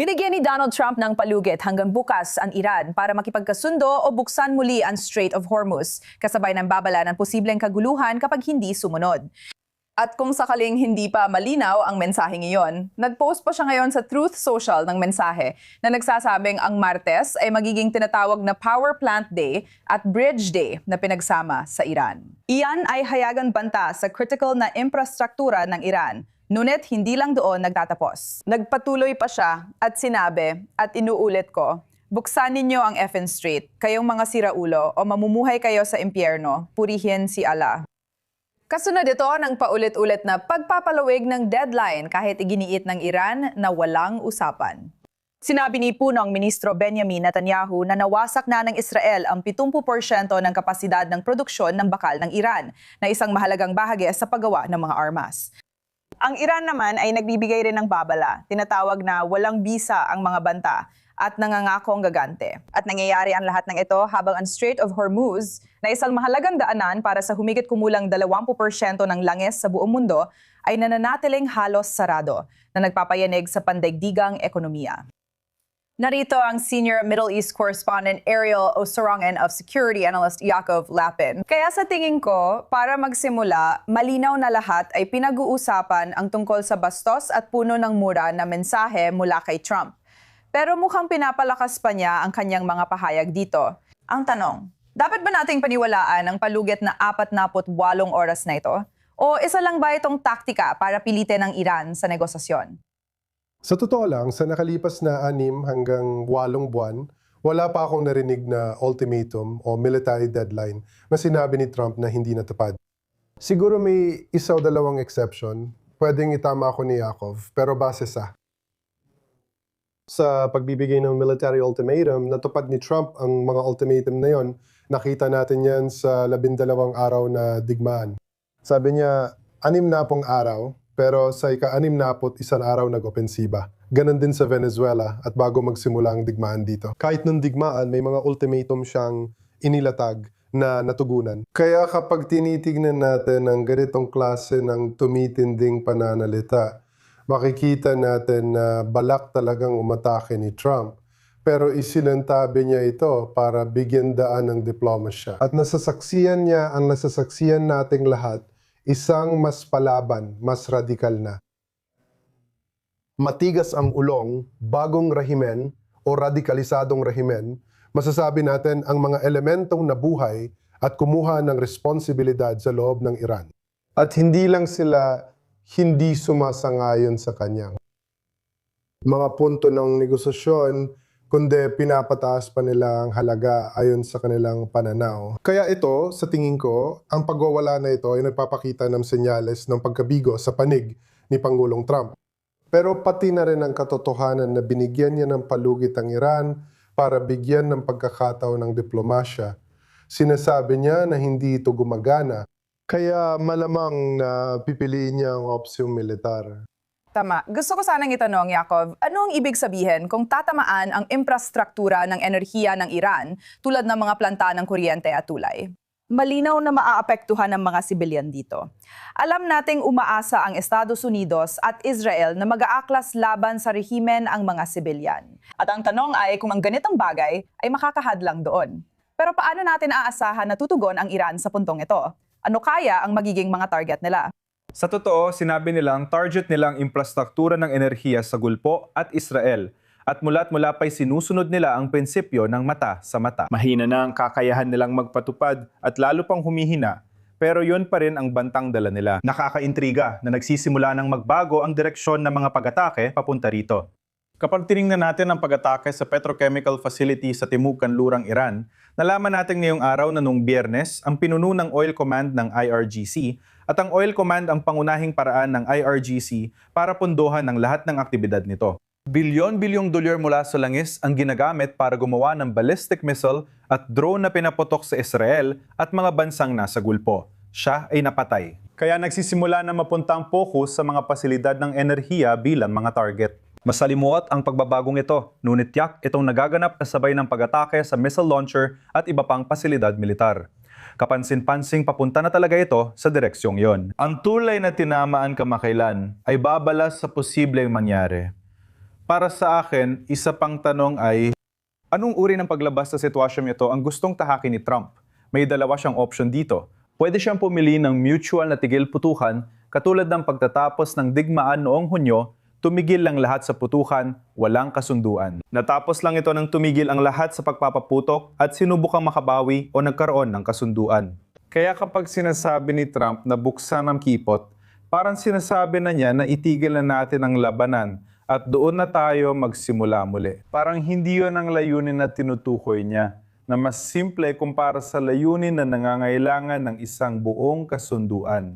Binigyan ni Donald Trump ng palugit hanggang bukas ang Iran para makipagkasundo o buksan muli ang Strait of Hormuz, kasabay ng babala ng posibleng kaguluhan kapag hindi sumunod. At kung sakaling hindi pa malinaw ang mensaheng iyon, nag-post pa siya ngayon sa Truth Social ng mensahe na nagsasabing ang Martes ay magiging tinatawag na Power Plant Day at Bridge Day na pinagsama sa Iran. Iyan ay hayagan banta sa critical na infrastruktura ng Iran. Ngunit hindi lang doon nagtatapos. Nagpatuloy pa siya at sinabi, at inuulit ko, buksan ninyo ang FN Strait, kayong mga siraulo o mamumuhay kayo sa impyerno, purihin si Allah. Kasunod ito ng paulit-ulit na pagpapalawig ng deadline kahit iginiit ng Iran na walang usapan. Sinabi ni punong Ministro Benjamin Netanyahu na nawasak na ng Israel ang 70% ng kapasidad ng produksyon ng bakal ng Iran, na isang mahalagang bahagi sa paggawa ng mga armas. Ang Iran naman ay nagbibigay rin ng babala, tinatawag na walang bisa ang mga banta at nangangakong gagante. At nangyayari ang lahat ng ito habang ang Strait of Hormuz, na isang mahalagang daanan para sa humigit kumulang 20% ng langis sa buong mundo, ay nananatiling halos sarado na nagpapayanig sa pandaigdigang ekonomiya. Narito ang Senior Middle East Correspondent Ariel Osarongan of Security Analyst Yaakov Lapin. Kaya sa tingin ko, para magsimula, malinaw na lahat ay pinag-uusapan ang tungkol sa bastos at puno ng mura na mensahe mula kay Trump. Pero mukhang pinapalakas pa niya ang kanyang mga pahayag dito. Ang tanong, dapat ba nating paniwalaan ang palugit na 48 oras na ito? O isa lang ba itong taktika para pilitin ang Iran sa negosasyon? Sa totoo lang, sa nakalipas na 6 hanggang 8 buwan, wala pa akong narinig na ultimatum o military deadline na sinabi ni Trump na hindi natupad. Siguro may isa o dalawang exception, pwedeng itama ako ni Yaakov, pero base sa pagbibigay ng military ultimatum, natupad ni Trump ang mga ultimatum na yon. Nakita natin yan sa 12 araw na digmaan. Sabi niya, 6 na pong araw, pero sa ika-61 araw nag-opensiba. Ganon din sa Venezuela at bago magsimula ang digmaan dito. Kahit nung digmaan, may mga ultimatum siyang inilatag na natugunan. Kaya kapag tinitignan natin ang ganitong klase ng tumitinding pananalita, makikita natin na balak talagang umatake ni Trump. Pero isinantabi niya ito para bigyan daan ng diplomasya. At nasasaksiyan niya ang nasasaksiyan nating lahat, isang mas palaban, mas radikal na. Matigas ang ulong, bagong rehimen o radikalisadong rehimen, masasabi natin ang mga elementong nabuhay at kumuha ng responsibilidad sa loob ng Iran. At hindi lang sila hindi sumasangayon sa kanyang mga punto ng negosasyon, kundi pinapataas pa nila ang halaga ayon sa kanilang pananaw. Kaya ito, sa tingin ko, ang pagwawala na ito ay nagpapakita ng senyales ng pagkabigo sa panig ni Pangulong Trump. Pero pati na rin ang katotohanan na binigyan niya ng palugit ang Iran para bigyan ng pagkakataon ng diplomasya. Sinasabi niya na hindi ito gumagana, kaya malamang na pipiliin niya ang opsyong militar. Tama. Gusto ko sanang itanong, Yaakov, ano ang ibig sabihin kung tatamaan ang infrastruktura ng enerhiya ng Iran tulad ng mga planta ng kuryente at tulay? Malinaw na maaapektuhan ng mga sibilyan dito. Alam nating umaasa ang Estados Unidos at Israel na mag-aaklas laban sa rehimen ang mga sibilyan. At ang tanong ay kung ang ganitong bagay ay makakahadlang doon. Pero paano natin aasahan na tutugon ang Iran sa puntong ito? Ano kaya ang magiging mga target nila? Sa totoo, sinabi nilang target nilang infrastruktura ng enerhiya sa Gulpo at Israel at mula't mula pa'y sinusunod nila ang prinsipyo ng mata sa mata. Mahina na ang kakayahan nilang magpatupad at lalo pang humihina, pero yun pa rin ang bantang dala nila. Nakakaintriga na nagsisimula ng magbago ang direksyon ng mga pag-atake papunta rito. Kapag tinignan natin ang pag-atake sa petrochemical facility sa Timog Kanlurang Iran, nalaman natin ngayong araw na nung Biyernes ang pinuno ng Oil Command ng IRGC at ang Oil Command ang pangunahing paraan ng IRGC para punduhan ng lahat ng aktibidad nito. Bilyon-bilyong dolyar mula sa langis ang ginagamit para gumawa ng ballistic missile at drone na pinaputok sa Israel at mga bansang nasa Gulpo. Siya ay napatay. Kaya nagsisimula na mapunta ang focus sa mga pasilidad ng enerhiya bilang mga target. Masalimuot ang pagbabagong ito, ngunit tiyak itong nagaganap kasabay ng pag-atake sa missile launcher at iba pang pasilidad militar. Kapansin-pansing papunta na talaga ito sa direksyong yon. Ang tulay na tinamaan kamakailan ay babalas sa posibleng mangyari. Para sa akin, isa pang tanong ay, anong uri ng paglabas sa sitwasyong ito ang gustong tahakin ni Trump? May dalawa siyang option dito. Pwede siyang pumili ng mutual na tigil-putukan katulad ng pagtatapos ng digmaan noong Hunyo, tumigil lang lahat sa putukan, walang kasunduan. Natapos lang ito ng tumigil ang lahat sa pagpapaputok at sinubukang makabawi o nagkaroon ng kasunduan. Kaya kapag sinasabi ni Trump na buksan ang kipot, parang sinasabi na niya na itigil na natin ang labanan at doon na tayo magsimula muli. Parang hindi yun ang layunin na tinutukoy niya, na mas simple kumpara sa layunin na nangangailangan ng isang buong kasunduan.